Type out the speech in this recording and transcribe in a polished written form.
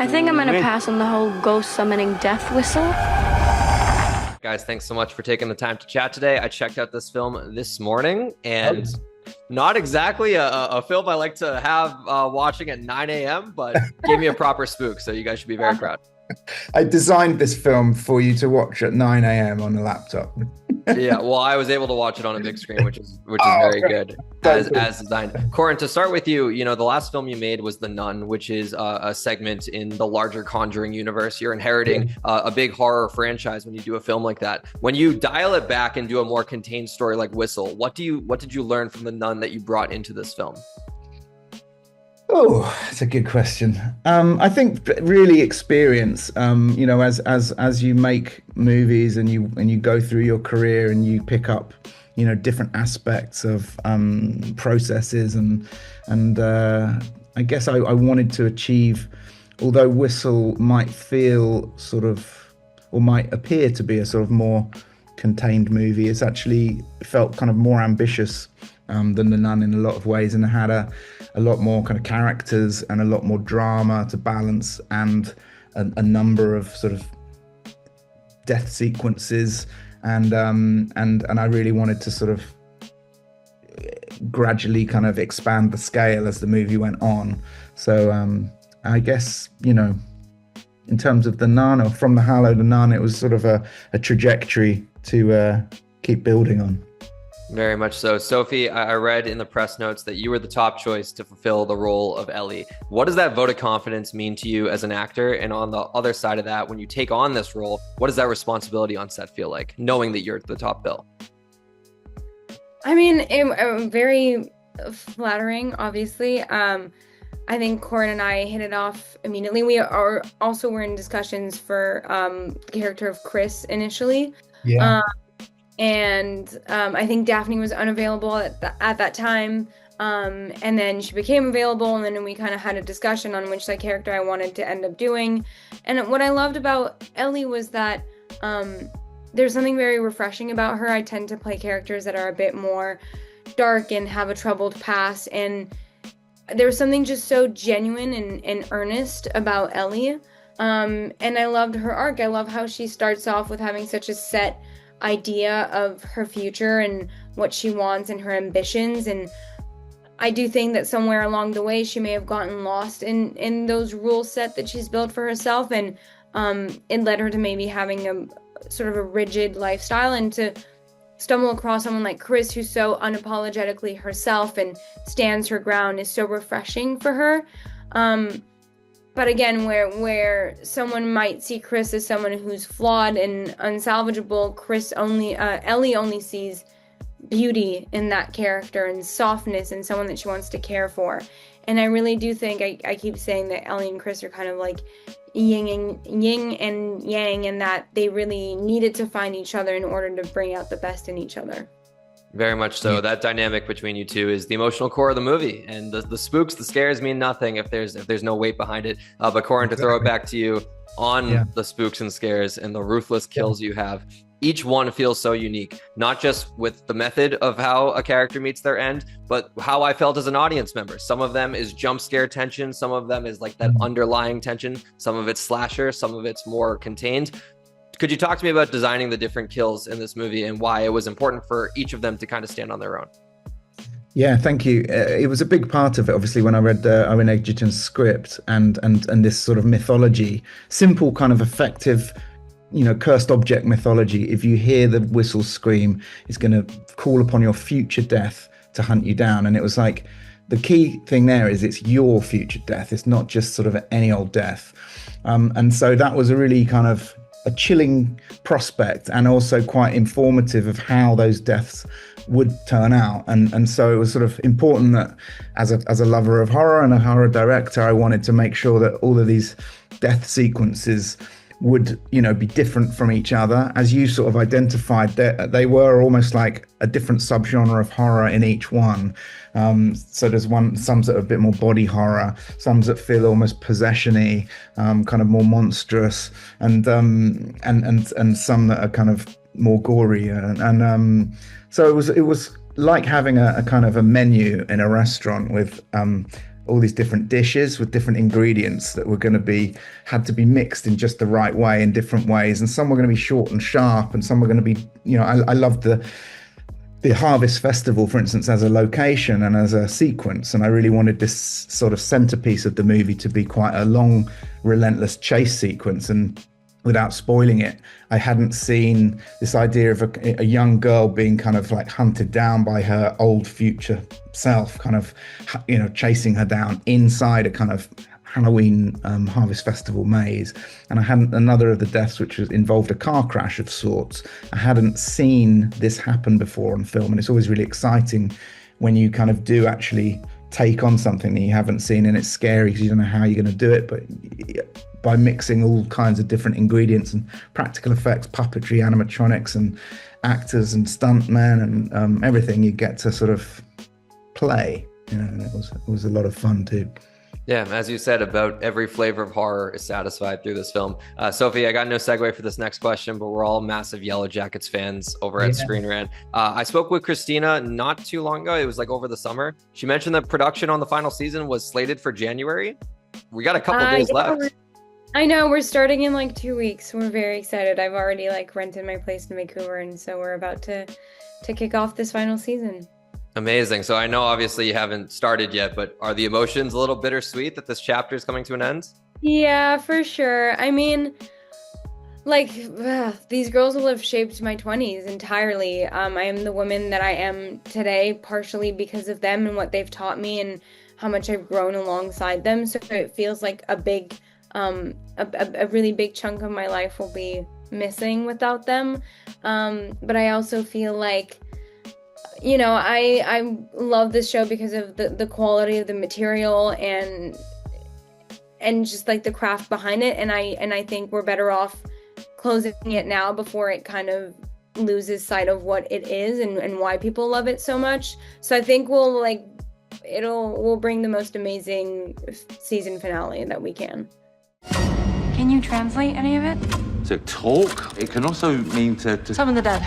I think I'm gonna pass on the whole ghost summoning death whistle. Guys, thanks so much for taking the time to chat today. I checked out this film this morning, and not exactly a film I like to have watching at 9 a.m., but gave me a proper spook, so you guys should be very proud. I designed this film for you to watch at 9 a.m. on a laptop. Yeah, well, I was able to watch it on a big screen, which is very good as designed. Corin, to start with you, the last film you made was The Nun, which is a segment in the larger Conjuring universe. You're inheriting a big horror franchise when you do a film like that. When you dial it back and do a more contained story like Whistle, what did you learn from The Nun that you brought into this film? Oh, that's a good question. I think really experience. As you make movies and you go through your career and you pick up, different aspects of processes and I guess I wanted to achieve. Although Whistle might feel sort of, or might appear to be a sort of more contained movie, it's actually felt kind of more ambitious than The Nun in a lot of ways, and had a lot more kind of characters and a lot more drama to balance, and a number of sort of death sequences, and I really wanted to sort of gradually kind of expand the scale as the movie went on. So I guess, in terms of The Nun, or From the Hollow to Nun, it was sort of a trajectory to keep building on. Very much so. Sophie, I read in the press notes that you were the top choice to fulfill the role of Ellie. What does that vote of confidence mean to you as an actor? And on the other side of that, when you take on this role, what does that responsibility on set feel like, knowing that you're the top bill? I mean, very flattering, obviously. I think Corin and I hit it off immediately. We were in discussions for the character of Chrys initially. Yeah. And I think Dafne was unavailable at that time, and then she became available, and then we kind of had a discussion on which character I wanted to end up doing. And what I loved about Ellie was that there's something very refreshing about her. I tend to play characters that are a bit more dark and have a troubled past, and there was something just so genuine and earnest about Ellie, and I loved her arc. I love how she starts off with having such a set idea of her future and what she wants and her ambitions, and I do think that somewhere along the way she may have gotten lost in those rules set that she's built for herself, and it led her to maybe having a sort of a rigid lifestyle, and to stumble across someone like Chrys, who's so unapologetically herself and stands her ground, is so refreshing for her. But again, where someone might see Chrys as someone who's flawed and unsalvageable, Ellie only sees beauty in that character and softness and someone that she wants to care for. And I really do think, I keep saying that Ellie and Chrys are kind of like yin and yang, and that they really needed to find each other in order to bring out the best in each other. Very much so. That dynamic between you two is the emotional core of the movie, and the spooks, the scares mean nothing if there's no weight behind it. But Corin, to throw it back to you on the spooks and scares and the ruthless kills you have, each one feels so unique, not just with the method of how a character meets their end, but how I felt as an audience member. Some of them is jump scare tension, some of them is like that underlying tension, some of it's slasher, some of it's more contained. Could you talk to me about designing the different kills in this movie and why it was important for each of them to kind of stand on their own? Yeah, thank you. It was a big part of it, obviously, when I read Owen Egerton's script and this sort of mythology, simple kind of effective, cursed object mythology. If you hear the whistle scream, it's going to call upon your future death to hunt you down. And it was like, the key thing there is it's your future death. It's not just sort of any old death. And so that was a really kind of a chilling prospect, and also quite informative of how those deaths would turn out. And so it was sort of important that as a lover of horror and a horror director, I wanted to make sure that all of these death sequences would, be different from each other. As you sort of identified, they were almost like a different subgenre of horror in each one. So there's some that are a bit more body horror, some that feel almost possession-y, kind of more monstrous, and some that are kind of more gory. So it was like having a kind of a menu in a restaurant with all these different dishes with different ingredients that were going to be had to be mixed in just the right way in different ways, and some were going to be short and sharp, and some were going to be, you know, I loved the Harvest Festival, for instance, as a location and as a sequence, and I really wanted this sort of centerpiece of the movie to be quite a long, relentless chase sequence. And without spoiling it, I hadn't seen this idea of a young girl being kind of like hunted down by her old future self, kind of, you know, chasing her down inside a kind of Halloween Harvest Festival maze. And I hadn't, another of the deaths, which involved a car crash of sorts. I hadn't seen this happen before on film, and it's always really exciting when you kind of do actually take on something that you haven't seen, and it's scary because you don't know how you're going to do it, but by mixing all kinds of different ingredients and practical effects, puppetry, animatronics, and actors and stuntmen and everything, you get to sort of play, you know, and it was a lot of fun too. Yeah, as you said, about every flavor of horror is satisfied through this film. Sophie, I got no segue for this next question, but we're all massive Yellowjackets fans over at Screen Rant. I spoke with Christina not too long ago. It was like over the summer. She mentioned that production on the final season was slated for January. We got a couple days left. I know, we're starting in like 2 weeks. We're very excited. I've already like rented my place in Vancouver, and so we're about to kick off this final season. Amazing. So I know obviously you haven't started yet, but are the emotions a little bittersweet that this chapter is coming to an end? Yeah, for sure. I mean, like, these girls will have shaped my 20s entirely. I am the woman that I am today, partially because of them and what they've taught me and how much I've grown alongside them. So it feels like a big, a really big chunk of my life will be missing without them. But I also feel like, you know, I love this show because of the quality of the material and just like the craft behind it. And I think we're better off closing it now before it kind of loses sight of what it is and why people love it so much. So I think we'll bring the most amazing season finale that we can. Can you translate any of it? To talk, it can also mean to Summon the dead.